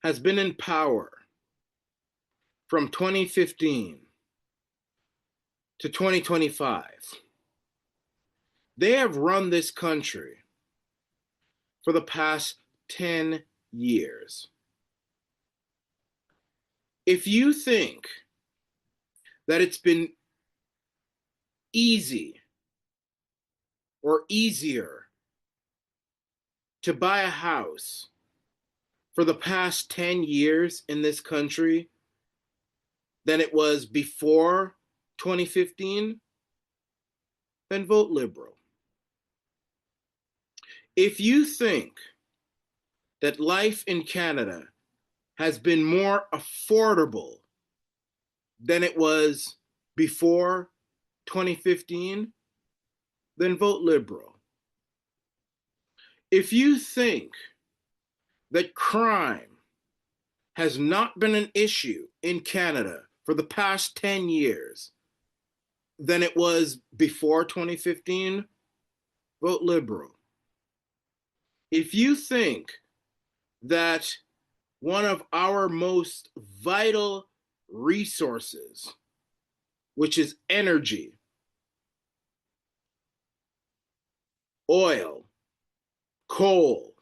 has been in power from 2015 to 2025. They have run this country for the past 10 years. If you think that it's been easy or easier to buy a house for the past 10 years in this country than it was before 2015, then vote liberal. If you think that life in Canada has been more affordable than it was before 2015, then vote liberal. If you think that crime has not been an issue in Canada for the past 10 years than it was before 2015, vote liberal. If you think that one of our most vital resources, which is energy, oil, coal,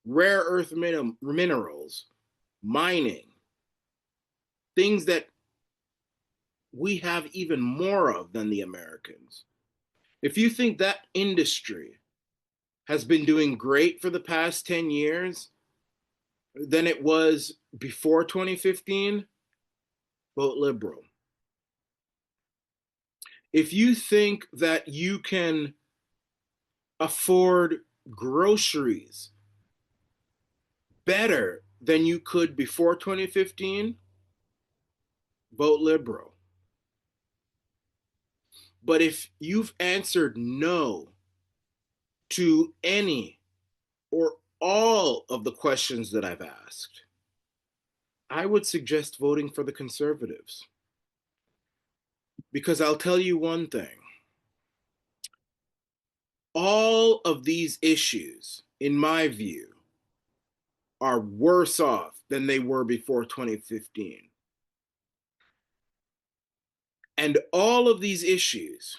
rare earth minerals, mining, things that we have even more of than the Americans. If you think that industry has been doing great for the past 10 years than it was before 2015, vote liberal. If you think that you can afford groceries better than you could before 2015, vote liberal. But if you've answered no to any or all of the questions that I've asked, I would suggest voting for the Conservatives. Because I'll tell you one thing. All of these issues, in my view, are worse off than they were before 2015. And all of these issues,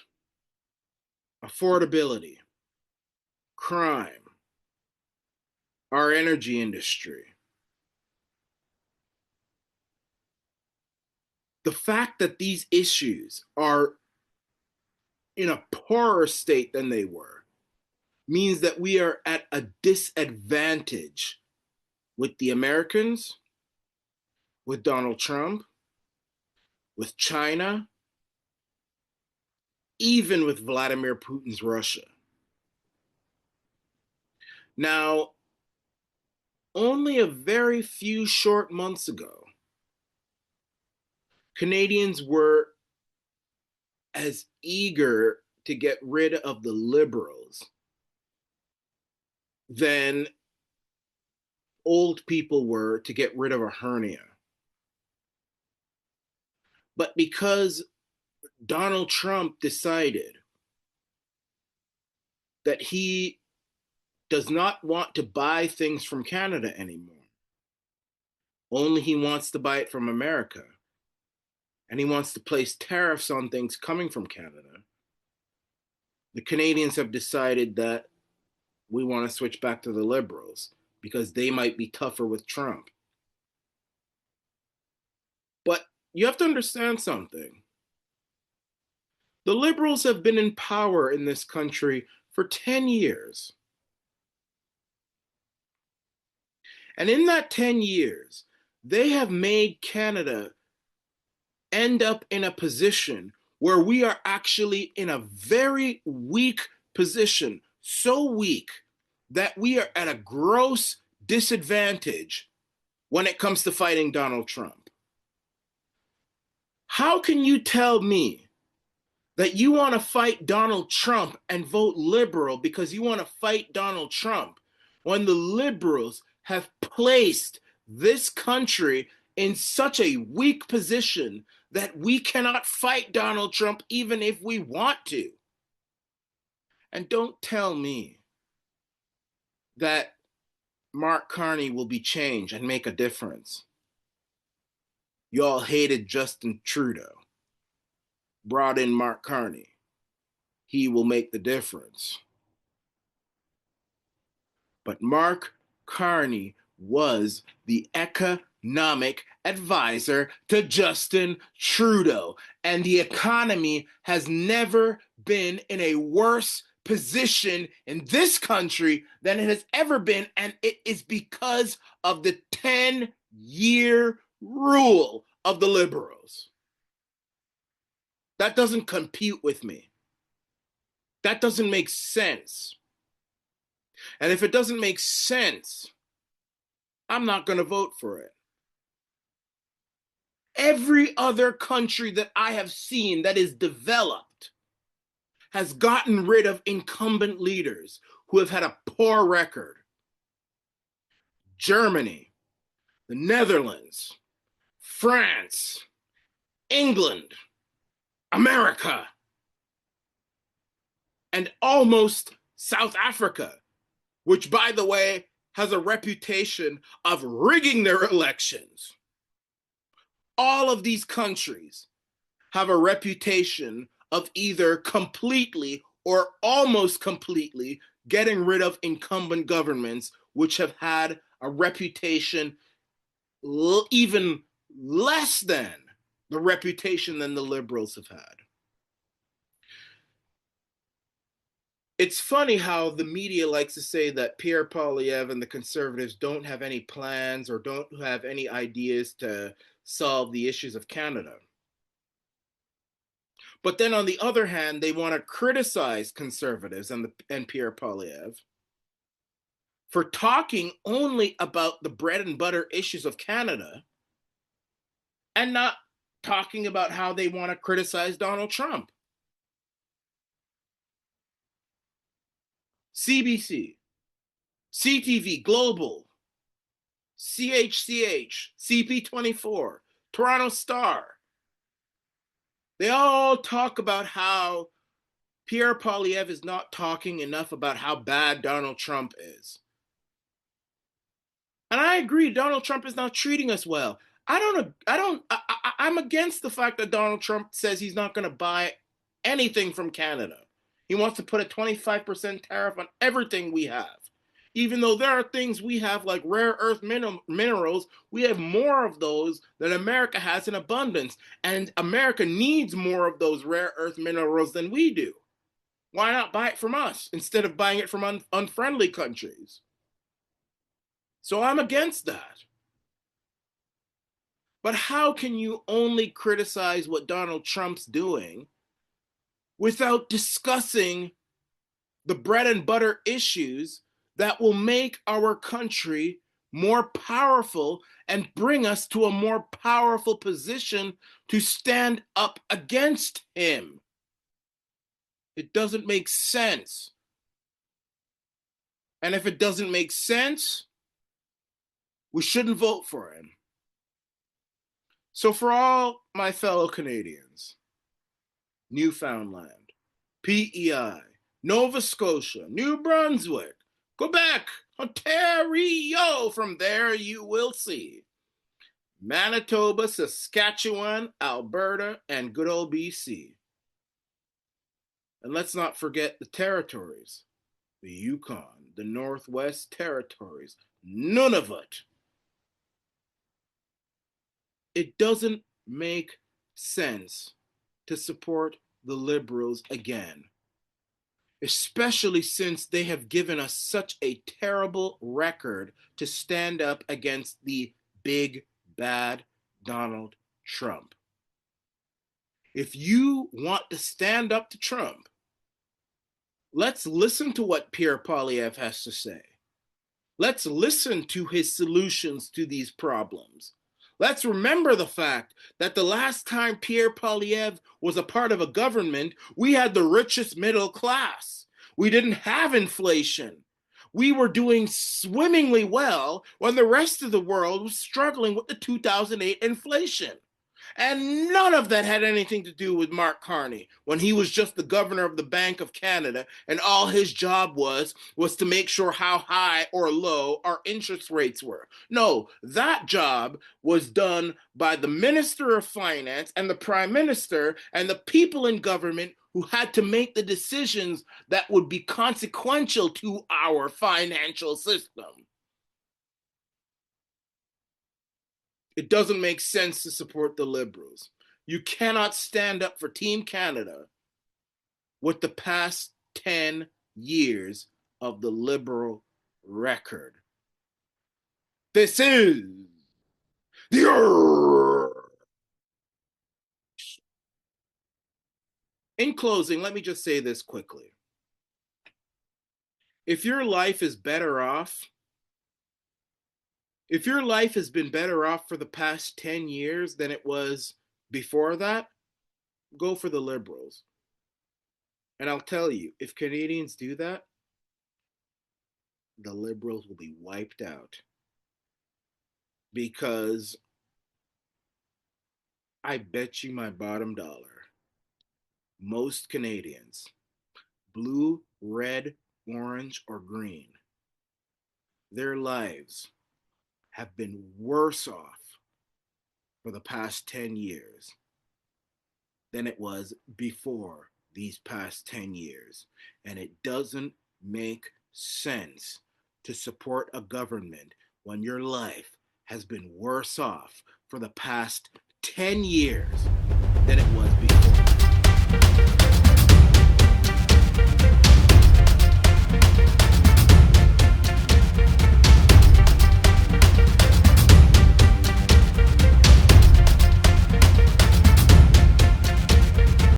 affordability, crime, our energy industry, the fact that these issues are in a poorer state than they were means that we are at a disadvantage with the Americans, with Donald Trump, with China, even with Vladimir Putin's Russia. Now, only a very few short months ago, Canadians were as eager to get rid of the Liberals than old people were to get rid of a hernia. But because Donald Trump decided that he does not want to buy things from Canada anymore, only he wants to buy it from America, and he wants to place tariffs on things coming from Canada, the Canadians have decided that we want to switch back to the Liberals because they might be tougher with Trump. But you have to understand something. The Liberals have been in power in this country for 10 years. And in that 10 years, they have made Canada end up in a position where we are actually in a very weak position, so weak that we are at a gross disadvantage when it comes to fighting Donald Trump. How can you tell me that you want to fight Donald Trump and vote liberal because you want to fight Donald Trump when the Liberals have placed this country in such a weak position that we cannot fight Donald Trump even if we want to? And don't tell me that Mark Carney will be changed and make a difference. Y'all hated Justin Trudeau. Brought in Mark Carney. He will make the difference. But Mark Carney was the economic advisor to Justin Trudeau. And the economy has never been in a worse position in this country than it has ever been. And it is because of the 10-year rule of the Liberals. That doesn't compute with me. That doesn't make sense. And if it doesn't make sense, I'm not going to vote for it. Every other country that I have seen that is developed has gotten rid of incumbent leaders who have had a poor record. Germany, the Netherlands, France, England, America, and almost South Africa, which, by the way, has a reputation of rigging their elections. All of these countries have a reputation of either completely or almost completely getting rid of incumbent governments, which have had a reputation even less than the reputation than the Liberals have had. It's funny how the media likes to say that Pierre Poilievre and the Conservatives don't have any plans or don't have any ideas to solve the issues of Canada. But then on the other hand, they want to criticize Conservatives and Pierre Poilievre for talking only about the bread and butter issues of Canada and not talking about how they want to criticize Donald Trump. CBC, CTV Global, CHCH, CP24, Toronto Star. They all talk about how Pierre Poilievre is not talking enough about how bad Donald Trump is. And I agree, Donald Trump is not treating us well. I'm against the fact that Donald Trump says he's not going to buy anything from Canada. He wants to put a 25% tariff on everything we have. Even though there are things we have like rare earth minerals, we have more of those than America has in abundance. And America needs more of those rare earth minerals than we do. Why not buy it from us instead of buying it from unfriendly countries? So I'm against that. But how can you only criticize what Donald Trump's doing without discussing the bread and butter issues that will make our country more powerful and bring us to a more powerful position to stand up against him? It doesn't make sense. And if it doesn't make sense, we shouldn't vote for him. So for all my fellow Canadians, Newfoundland, PEI, Nova Scotia, New Brunswick, Quebec, Ontario, from there you will see Manitoba, Saskatchewan, Alberta, and good old BC. And let's not forget the territories, the Yukon, the Northwest Territories, Nunavut. It doesn't make sense to support the Liberals again, especially since they have given us such a terrible record to stand up against the big, bad Donald Trump. If you want to stand up to Trump, let's listen to what Pierre Poilievre has to say. Let's listen to his solutions to these problems. Let's remember the fact that the last time Pierre Poilievre was a part of a government, we had the richest middle class. We didn't have inflation. We were doing swimmingly well when the rest of the world was struggling with the 2008 inflation. And none of that had anything to do with Mark Carney when he was just the governor of the Bank of Canada, and all his job was to make sure how high or low our interest rates were. No, that job was done by the Minister of Finance and the Prime Minister and the people in government who had to make the decisions that would be consequential to our financial system. It doesn't make sense to support the Liberals. You cannot stand up for Team Canada with the past 10 years of the Liberal record. This is the. In closing, let me just say this quickly. If your life is better off, if your life has been better off for the past 10 years than it was before that, go for the Liberals. And I'll tell you, if Canadians do that, the Liberals will be wiped out. Because I bet you my bottom dollar, most Canadians, blue, red, orange, or green, their lives have been worse off for the past 10 years than it was before these past 10 years. And it doesn't make sense to support a government when your life has been worse off for the past 10 years than it was